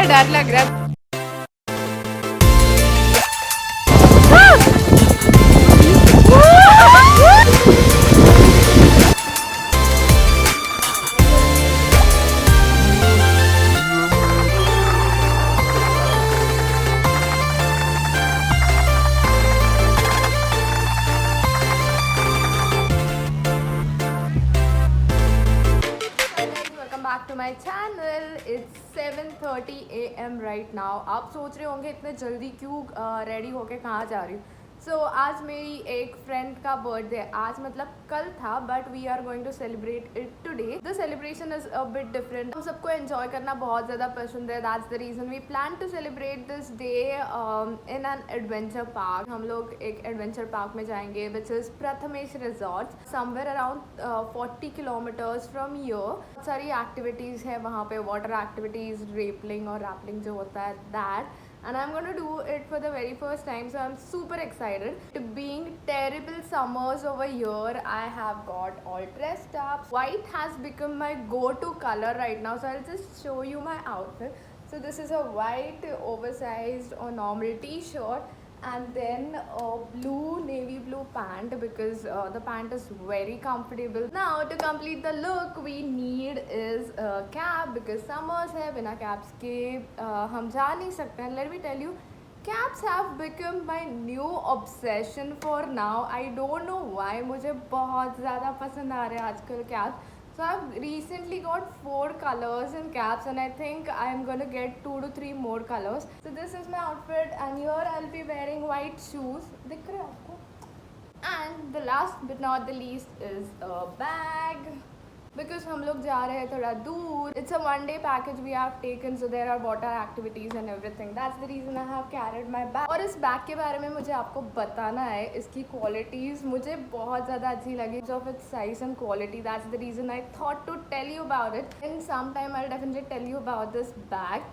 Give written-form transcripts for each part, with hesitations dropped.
डर लग रहा है। Back to my channel. It's 7:30 AM right now. आप सोच रहे होंगे इतने जल्दी क्यों रेडी होके कहाँ जा रही हूँ। सो आज मेरी एक फ्रेंड का बर्थडे, आज मतलब कल था, but we are going to celebrate it today. The celebration is a bit different. हम सबको एंजॉय करना बहुत ज़्यादा पसंद है। That's the reason we plan to celebrate this day in an adventure park. हम लोग एक एडवेंचर पार्क में जाएंगे which is Prathamesh resort, somewhere around 40 kilometres from here. बहुत सारी एक्टिविटीज़ है वहाँ पे, वाटर एक्टिविटीज़, रेपलिंग और रैपलिंग जो होता है that, and I'm going to do it for the very first time, so I'm super excited. Being terrible summers over here, I have got all dressed up. White has become my go-to color right now, so I'll just show you my outfit. So this is a white oversized or normal t-shirt, and then a blue navy blue pant because the pant is very comfortable. Now to complete the look we need is a cap because summers hai, बिना caps के हम जा नहीं सकते हैं. Let me tell you, caps have become my new obsession for now. I don't know why, मुझे बहुत ज़्यादा पसंद आ रहे हैं आजकल caps. So I've recently got 4 colors in caps, and I think I'm gonna get 2 to 3 more colors. So this is my outfit, and here I'll be wearing white shoes. दिख रहे हैं आपको? And the last but not the least is a bag. Because हम लोग जा रहे हैं थोड़ा दूर. It's a one-day package we have taken, so there are water activities and everything. That's the reason I have carried my bag. और इस bag के बारे में मुझे आपको बताना है. इसकी क्वालिटीज़ मुझे बहुत ज़्यादा अच्छी लगी. Of its size and quality. That's the reason I thought to tell you about it. In some time I'll definitely tell you about this bag.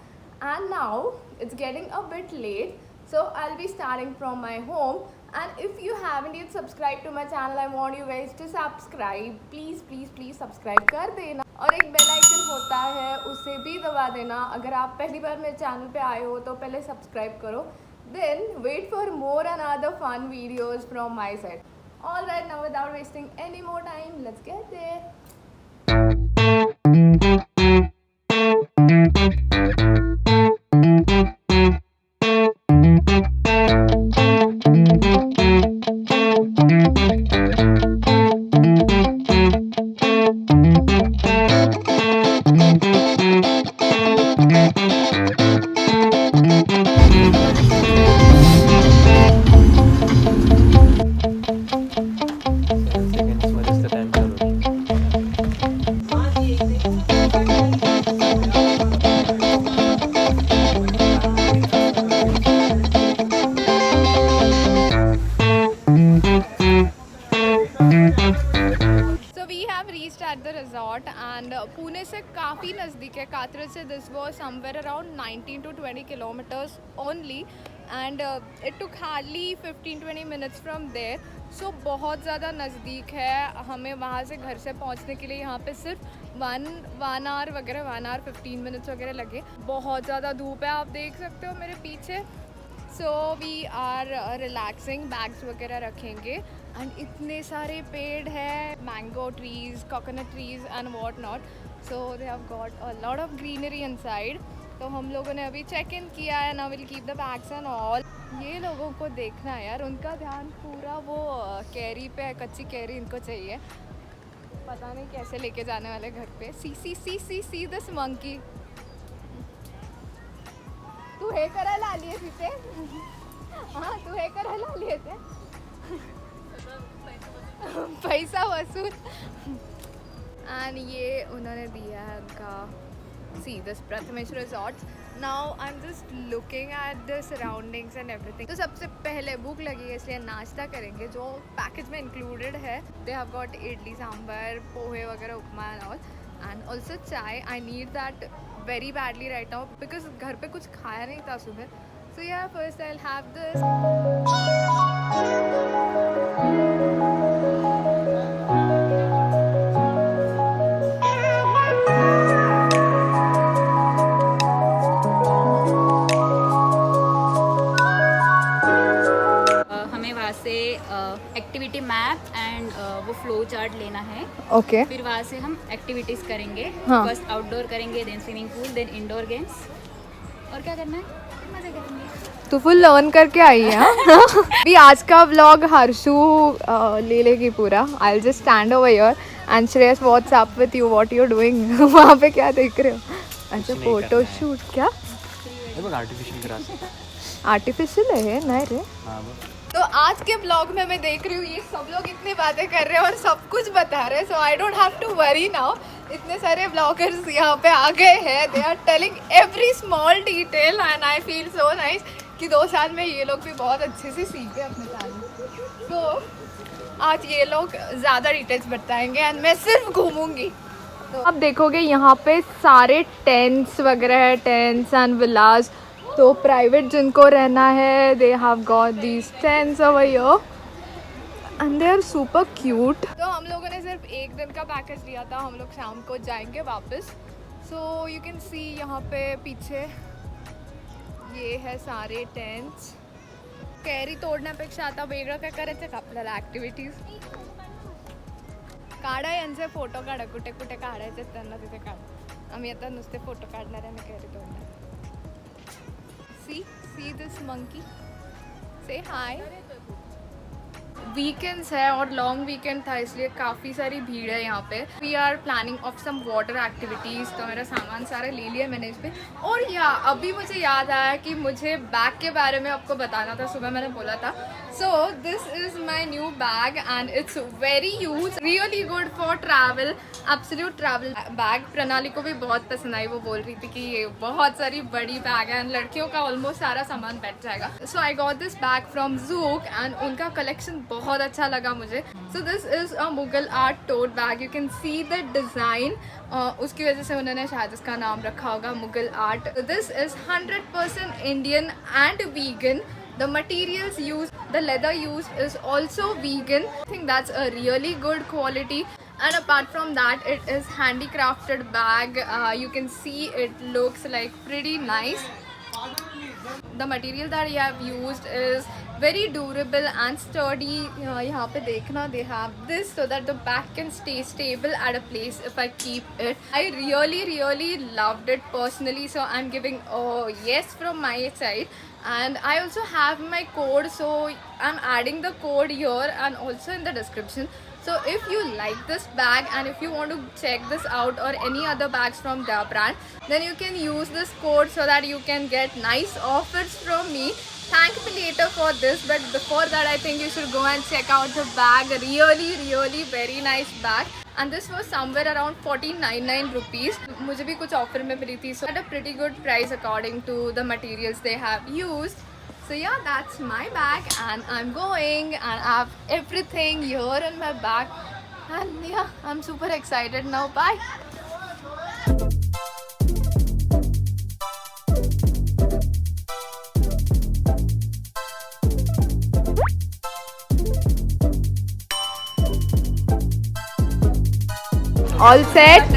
And now it's getting a bit late, so I'll be starting from my home. And if you haven't yet subscribed to my channel, I want you guys to subscribe. Please please please subscribe कर देना, और एक bell icon होता है उसे भी दबा देना. अगर आप पहली बार मेरे चैनल पे आए हो तो पहले सब्सक्राइब करो. Then wait for more and other fun videos from my side. Alright, now without wasting any more time, let's get there. At the resort and Pune से काफ़ी नज़दीक है. कात्रज से this was somewhere around 19 to 20 kilometres only, and it took hardly 15-20 minutes from there. So बहुत ज़्यादा नज़दीक है. हमें वहाँ से घर से पहुँचने के लिए यहाँ पे सिर्फ 1 आवर वगैरह 1 hour 15 minutes वगैरह लगे. बहुत ज़्यादा धूप है, आप देख सकते हो मेरे पीछे. So we are relaxing. Bags वगैरह रखेंगे, एंड इतने सारे पेड़ हैं, mango trees, coconut trees and what not. So they have got a lot of greenery inside. तो हम लोगों ने अभी चेक इन किया है. Now will keep the bags and all. ये लोगों को देखना है यार, उनका ध्यान पूरा वो कैरी पे है. कच्ची कैरी इनको चाहिए. पता नहीं कैसे लेके जाने वाले घर पे. See this monkey. तू हे करायला आली आहे तिथे? हां, तू हे करायला आली आहे ते? पैसा वसूल. एंड ये उन्होंने दिया है उनका. See this Prathamesh resorts. Now I am just looking at the surroundings and everything. तो सबसे पहले भूख लगी है इसलिए नाश्ता करेंगे जो पैकेज में इंक्लूडेड है. They have got idli sambar, pohe वगैरह, upma and all, and also chai. I need that very badly right now because घर पे कुछ खाया नहीं था सुबह. So yeah, first I'll have this. हमें वहाँ से एक्टिविटी मैप एंड वो फ्लो चार्ट लेना है। ओके फिर वहाँ से हम एक्टिविटीज़ करेंगे। हाँ। फर्स्ट आउटडोर करेंगे, then swimming pool, then indoor games. और क्या करना है, फिर मज़े करेंगे। तो फुल लर्न करके आई है हाँ? भी आज का व्लॉग हर्षू ले लेगी पूरा। I will just stand over here and Shreyas what's up with you, what you doing वहाँ पे क्या देख रहे हो? अच्छा फोटो शूट क्या आर्टिफिशियल है नहीं रे। तो आज के ब्लॉग में मैं देख रही हूँ ये सब लोग इतनी बातें कर रहे हैं और सब कुछ बता रहे हैं, so I don't have to worry now. इतने सारे ब्लॉगर्स यहाँ पे आ गए हैं, they are telling every small detail and I feel so nice कि 2 साल में ये लोग भी बहुत अच्छे से सीखे अपने साल। तो आज ये लोग ज़्यादा डिटेल्स बताएंगे एंड मैं सिर्फ घूमूंगी। तो आप देखोगे यहाँ पे सारे टेंट्स वगैरह है, टेंट्स एंड विलास। तो प्राइवेट जिनको रहना है they have got these tents over here and they are super cute. तो हम लोगों ने सिर्फ एक दिन का पैकेज लिया था, हम लोग शाम को जाएंगे वापस। सो यू कैन सी यहाँ पे पीछे ये है सारे टेंट्स। कैरी तोडण्यापेक्षा आता वेगळं काय करायचं का आपल्याला ॲक्टिव्हिटीज? काढा यांचे फोटो काढा, कुठे कुठे काढायचे त्यांना तिथे काढा। आम्ही आता नुसते फोटो काढणार आणि कैरी तोडणार। See this monkey? Say hi. Weekends है और लॉन्ग वीकेंड था इसलिए काफ़ी सारी भीड़ है यहाँ पे। We are planning of some water activities, तो मेरा सामान सारा ले लिया मैंने इस पे। और या अभी मुझे याद आया कि मुझे बैग के बारे में आपको बताना था, सुबह मैंने बोला था। सो this is my new bag and it's very use, really good for travel, absolute travel bag. प्रणाली को भी बहुत पसंद आई, वो बोल रही थी कि ये बहुत सारी बड़ी बैग है एंड लड़कियों का ऑलमोस्ट सारा सामान बैठ जाएगा। So I got this bag from Zouk and उनका कलेक्शन बहुत अच्छा लगा मुझे। So this is a Mughal art tote bag, you can see the design, उसकी वजह से उन्होंने शायद इसका नाम रखा होगा Mughal art. This is 100% Indian and vegan. The materials used, the leather used is also vegan. I think that's a really good quality. And apart from that, it is handicrafted bag. You can see it looks like pretty nice. The material that I have used is very durable and sturdy. यहाँ पे देखना, they have this so that the bag can stay stable at a place if I keep it. I really loved it personally, so I'm giving a yes from my side. And I also have my code, so I'm adding the code here and also in the description. So if you like this bag and if you want to check this out or any other bags from their brand, then you can use this code so that you can get nice offers from me. Thank me later for this, but before that I think you should go and check out the bag. Really very nice bag. And this was somewhere around 14.99 rupees. मुझे भी कुछ offer में मिली थी, so at a pretty good price according to the materials they have used. So yeah, that's my bag and I'm going and I have everything here in my bag and yeah, I'm super excited now. Bye. All set?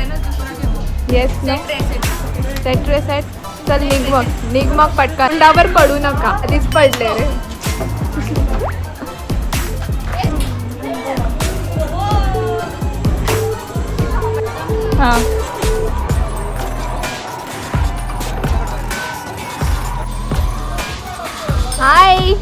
Yes, no? Set reset. चल निघ मग पटकन, अंडावर पडू नका, आधीच पडले रे. हां हाय.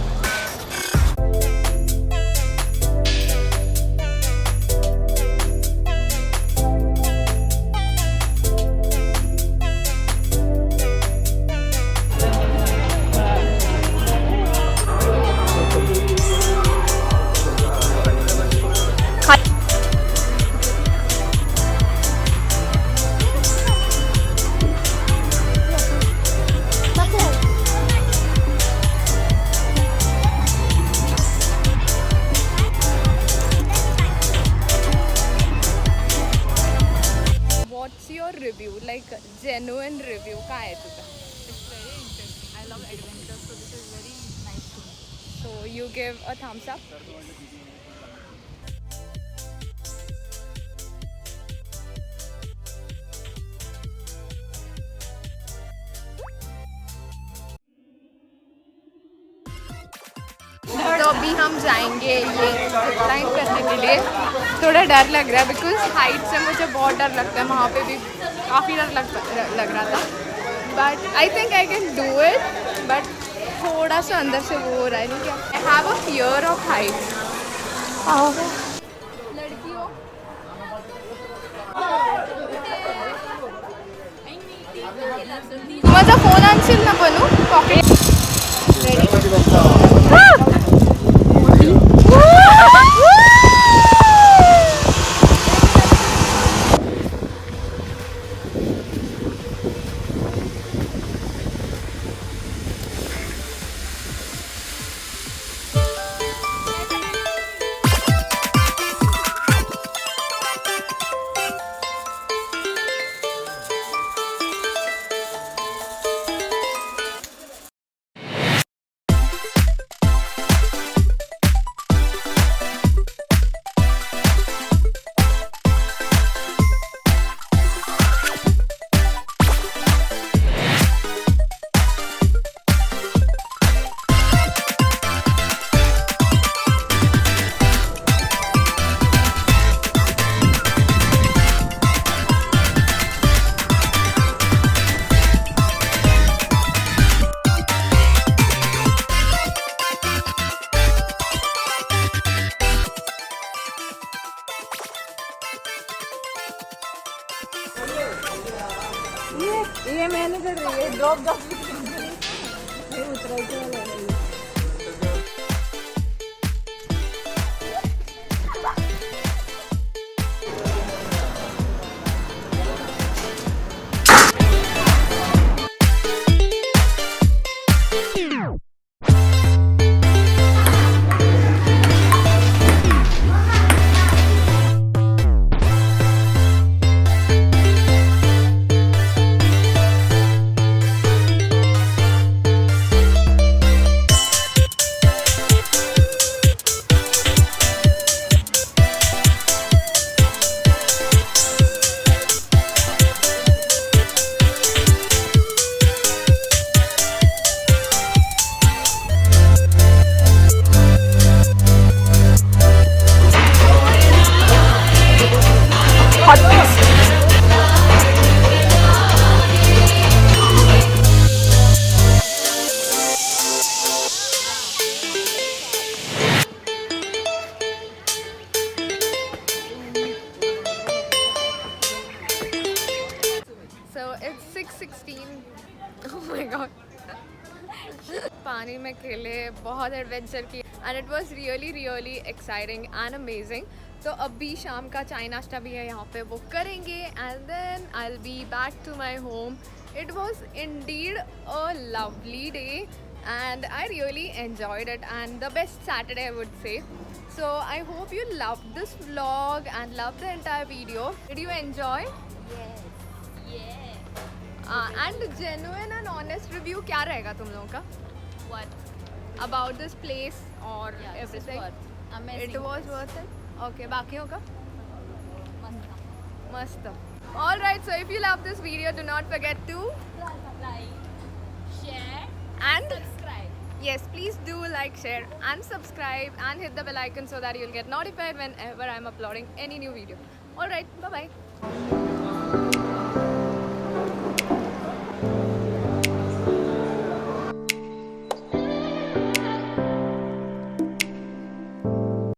Review like genuine review काय आहे तुझा? It's very interesting. I love adventure, so this is very nice to me. So you give a thumbs up? तो अभी हम जाएंगे ये क्लाइंब करने के लिए। थोड़ा डर लग रहा है बिकॉज हाइट से मुझे बहुत डर लगता है, वहाँ पे भी काफ़ी डर लग रहा था, but I think I can do it, but थोड़ा सा अंदर से वो हो रहा है। नहीं क्या, I have a fear of height. लड़कियों माझा फोन आणशील ना बनू पॉकेट ये मैंने कर रही है ड्रॉप उतरायचं मला नाही। So it's 6:16. Oh my god. पानी में खेले, बहुत एडवेंचर की and it was really exciting and amazing. तो अभी शाम का चाय नाश्ता भी है यहाँ पे, वो करेंगे and then I will be back to my home. It was indeed a lovely day and I really enjoyed it and the best Saturday I would say. So I hope you loved this vlog and loved the entire video. Did you enjoy? And genuine and honest review क्या रहेगा तुम लोगों का? What About this place or Yeah, this is everything? worth. Amazing. It was worth it? Okay, बाकियों का? Must मस्त। Alright, so if you love this video, do not forget to like, share, and subscribe. yes, please do like, share and subscribe and hit the bell icon so that you'll get notified whenever I'm uploading any new video. Alright, bye bye.